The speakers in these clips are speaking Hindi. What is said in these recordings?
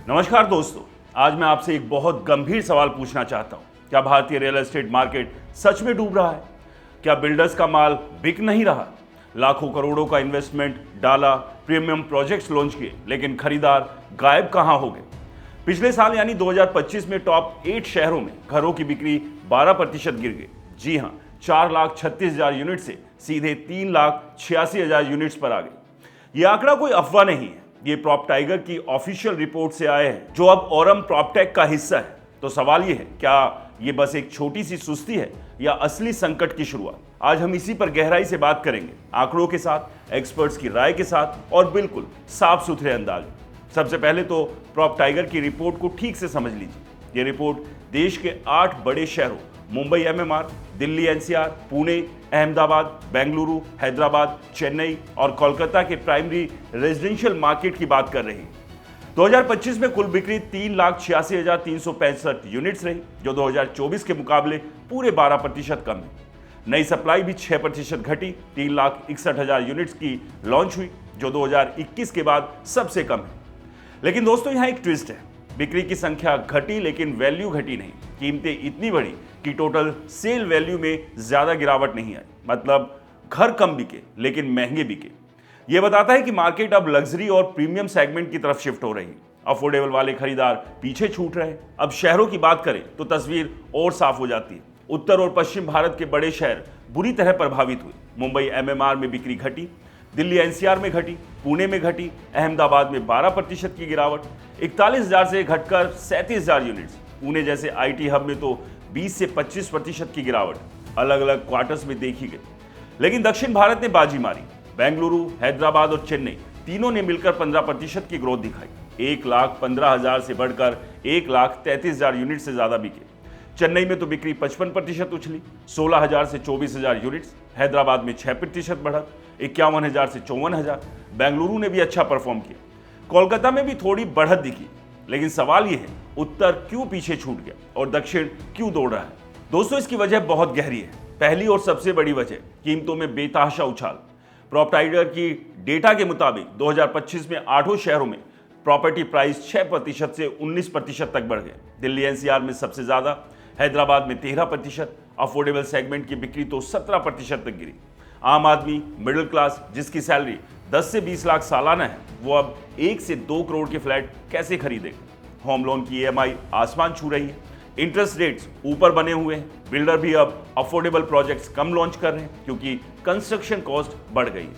नमस्कार दोस्तों, आज मैं आपसे एक बहुत गंभीर सवाल पूछना चाहता हूं। क्या भारतीय रियल एस्टेट मार्केट सच में डूब रहा है? क्या बिल्डर्स का माल बिक नहीं रहा? लाखों करोड़ों का इन्वेस्टमेंट डाला, प्रीमियम प्रोजेक्ट्स लॉन्च किए, लेकिन खरीदार गायब कहां हो गए? पिछले साल यानी 2025 में टॉप 8 शहरों में घरों की बिक्री 12% गिर गई। जी हां, 4,36,000 यूनिट से सीधे 3,86,000 यूनिट्स पर आ गई। यह आंकड़ा कोई अफवाह नहीं है, ये प्रॉपटाइगर की ऑफिशियल रिपोर्ट से आए हैं, जो अब औरम प्रॉपटेक का हिस्सा है। तो सवाल ये है, क्या ये बस एक छोटी सी सुस्ती है या असली संकट की शुरुआत? आज हम इसी पर गहराई से बात करेंगे, आंकड़ों के साथ, एक्सपर्ट्स की राय के साथ और बिल्कुल साफ सुथरे अंदाज में। सबसे पहले तो प्रॉपटाइगर की रिपोर्ट को ठीक से समझ लीजिए। ये रिपोर्ट देश के 8 बड़े शहरों मुंबई एमएमआर, दिल्ली एनसीआर, पुणे, अहमदाबाद, बेंगलुरु, हैदराबाद, चेन्नई और कोलकाता के प्राइमरी रेजिडेंशियल मार्केट की बात कर रही है। 2025 में कुल बिक्री 3,86,365 यूनिट्स रही, जो 2024 के मुकाबले पूरे 12% कम है। नई सप्लाई भी 6% घटी, 3,61,000 यूनिट्स की लॉन्च हुई, जो 2021 के बाद सबसे कम है। लेकिन दोस्तों, यहां एक ट्विस्ट है। बिक्री की संख्या घटी लेकिन वैल्यू घटी नहीं। कीमतें इतनी बढ़ी कि टोटल सेल वैल्यू में ज्यादा गिरावट नहीं आई। मतलब घर कम बिके लेकिन महंगे बिके। यह बताता है कि मार्केट अब लग्जरी और प्रीमियम सेगमेंट की तरफ शिफ्ट हो रही है। अफोर्डेबल वाले खरीदार पीछे छूट रहे हैं। अब शहरों की बात करें तो तस्वीर और साफ हो जाती है। उत्तर और पश्चिम भारत के बड़े शहर बुरी तरह प्रभावित हुए। मुंबई एमएमआर में बिक्री घटी, दिल्ली एनसीआर में घटी, पुणे में घटी, अहमदाबाद में 12% की गिरावट, 41,000 से घटकर 37,000 यूनिट्स। पुणे जैसे आईटी हब में तो 20 से 25% की गिरावट अलग अलग क्वार्टर्स में देखी गई। लेकिन दक्षिण भारत ने बाजी मारी। बेंगलुरु, हैदराबाद और चेन्नई तीनों ने मिलकर 15% की ग्रोथ दिखाई। 1,15,000 से बढ़कर 1,33,000 यूनिट से ज्यादा बिके। चेन्नई में तो बिक्री 55% उछली, 16,000 से 24,000 यूनिट्स। हैदराबाद में 6% बढ़त, 51,000 से 54,000। बेंगलुरु ने भी अच्छा परफॉर्म किया। कोलकाता में भी थोड़ी बढ़त दिखी। लेकिन सवाल यह है, उत्तर क्यों पीछे छूट गया और दक्षिण क्यों दौड़ रहा है? दोस्तों, इसकी वजह बहुत गहरी है। पहली और सबसे बड़ी वजह, कीमतों में बेतहाशा उछाल। प्रॉपटाइगर की डेटा के मुताबिक 2025 में 8 शहरों में प्रॉपर्टी प्राइस 6% से 19% तक बढ़ गए। दिल्ली एनसीआर में सबसे ज्यादा, हैदराबाद में 13%। अफोर्डेबल सेगमेंट की बिक्री तो 17% तक गिरी। आम आदमी, मिडिल क्लास, जिसकी सैलरी 10 से 20 लाख सालाना है, वो अब 1 से 2 करोड़ के फ्लैट कैसे खरीदेगा? होम लोन की ईएमआई आसमान छू रही है। इंटरेस्ट रेट्स ऊपर बने हुए हैं। बिल्डर भी अब अफोर्डेबल प्रोजेक्ट्स कम लॉन्च कर रहे हैं क्योंकि कंस्ट्रक्शन कॉस्ट बढ़ गई है।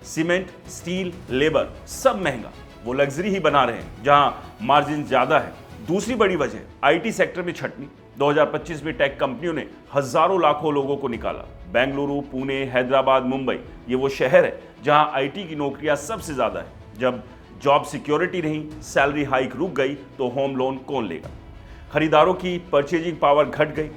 सीमेंट, स्टील, लेबर सब महंगा। वो लग्जरी ही बना रहे हैं जहां मार्जिन ज्यादा है। दूसरी बड़ी वजह आईटी सेक्टर में छटनी। 2025 में टेक कंपनियों ने हजारों लाखों लोगों को निकाला। बेंगलुरु, पुणे, हैदराबाद, मुंबई, ये वो शहर है जहां आईटी की नौकरियां सबसे ज्यादा है। जब जॉब सिक्योरिटी नहीं, सैलरी हाइक रुक गई, तो होम लोन कौन लेगा? खरीदारों की परचेजिंग पावर घट गई।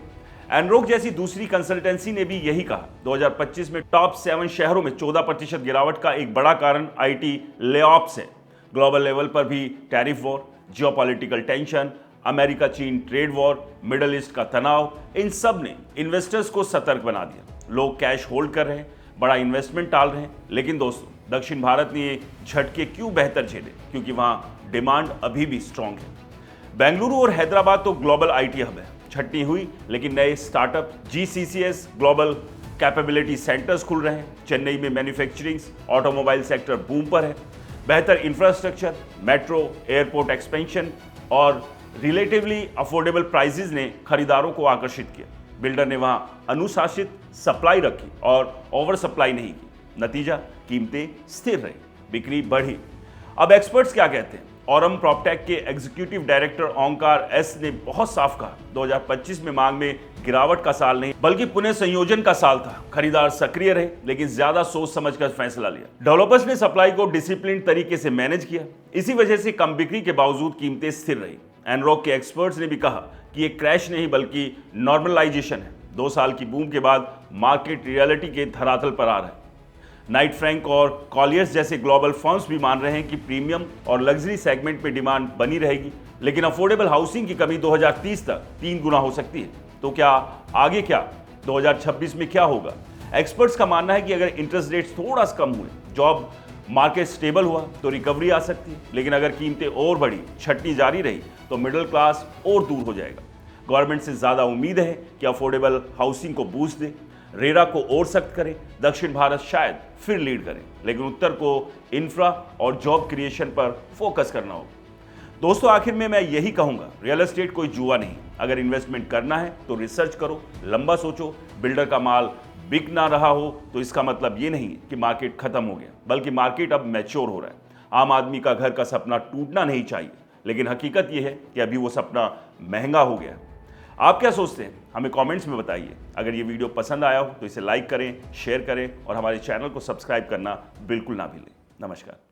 एनरोक जैसी दूसरी कंसल्टेंसी ने भी यही कहा। 2025 में टॉप 7 शहरों में 14% गिरावट का एक बड़ा कारण आईटी लेऑफ्स है। ग्लोबल लेवल पर भी tariff war, geopolitical tension, America चीन ट्रेड वॉर, मिडल ईस्ट का तनाव, इन सब ने इन्वेस्टर्स को सतर्क बना दिया। लोग कैश होल्ड कर रहे हैं, बड़ा इन्वेस्टमेंट टाल रहे हैं। लेकिन दोस्तों, दक्षिण भारत ने ये झटके क्यों बेहतर झेले? क्योंकि वहां डिमांड अभी भी स्ट्रांग है। बेंगलुरु और हैदराबाद तो ग्लोबल आईटी हब है। छटनी हुई, लेकिन नए स्टार्टअप, जीसीसीएस ग्लोबल कैपेबिलिटी सेंटर्स खुल रहे हैं। चेन्नई में मैन्युफैक्चरिंग, ऑटोमोबाइल सेक्टर बूम पर है। बेहतर इंफ्रास्ट्रक्चर, मेट्रो, एयरपोर्ट एक्सपेंशन और रिलेटिवली अफोर्डेबल प्राइसेस ने खरीदारों को आकर्षित किया। बिल्डर ने वहां अनुशासित सप्लाई रखी और ओवर सप्लाई नहीं की। नतीजा, कीमतें स्थिर रही, बिक्री बढ़ी। अब एक्सपर्ट्स क्या कहते हैं? औरम प्रॉपटेक के एग्जीक्यूटिव डायरेक्टर ओंकार एस ने बहुत साफ कहा, 2025 में मांग में गिरावट का साल नहीं बल्कि पुनः संयोजन का साल था। खरीदार सक्रिय रहे लेकिन ज्यादा सोच समझकर फैसला लिया। डेवलपर्स ने सप्लाई को डिसिप्लिन तरीके से मैनेज किया। इसी वजह से कम बिक्री के बावजूद कीमतें स्थिर रही। एनरॉक के एक्सपर्ट्स ने भी कहा कि ये क्रैश नहीं बल्कि नॉर्मलाइजेशन है। 2 साल की बूम के बाद मार्केट रियलिटी के धरातल पर आ रहा है। नाइट फ्रैंक और कॉलियर्स जैसे ग्लोबल फर्म्स भी मान रहे हैं कि प्रीमियम और लग्जरी सेगमेंट में डिमांड बनी रहेगी, लेकिन अफोर्डेबल हाउसिंग की कमी 2030 तक 3 गुना हो सकती है। तो क्या आगे क्या 2026 में क्या होगा? एक्सपर्ट्स का मानना है कि अगर इंटरेस्ट रेट्स थोड़ा कम हुए, जॉब मार्केट स्टेबल हुआ तो रिकवरी आ सकती है, लेकिन अगर कीमतें और बढ़ी, छटनी जारी रही तो मिडिल क्लास और दूर हो जाएगा। गवर्नमेंट से ज़्यादा उम्मीद है कि अफोर्डेबल हाउसिंग को बूस्ट दे, रेरा को और सख्त करे, दक्षिण भारत शायद फिर लीड करे, लेकिन उत्तर को इंफ्रा और जॉब क्रिएशन पर फोकस करना होगा। दोस्तों, आखिर में मैं यही कहूंगा, रियल एस्टेट कोई जुआ नहीं। अगर इन्वेस्टमेंट करना है तो रिसर्च करो, लंबा सोचो। बिल्डर का माल बिक ना रहा हो तो इसका मतलब ये नहीं कि मार्केट खत्म हो गया, बल्कि मार्केट अब मैच्योर हो रहा है। आम आदमी का घर का सपना टूटना नहीं चाहिए, लेकिन हकीकत यह है कि अभी वो सपना महंगा हो गया। आप क्या सोचते हैं, हमें कमेंट्स में बताइए। अगर ये वीडियो पसंद आया हो तो इसे लाइक करें, शेयर करें और हमारे चैनल को सब्सक्राइब करना बिल्कुल ना भूलें। नमस्कार।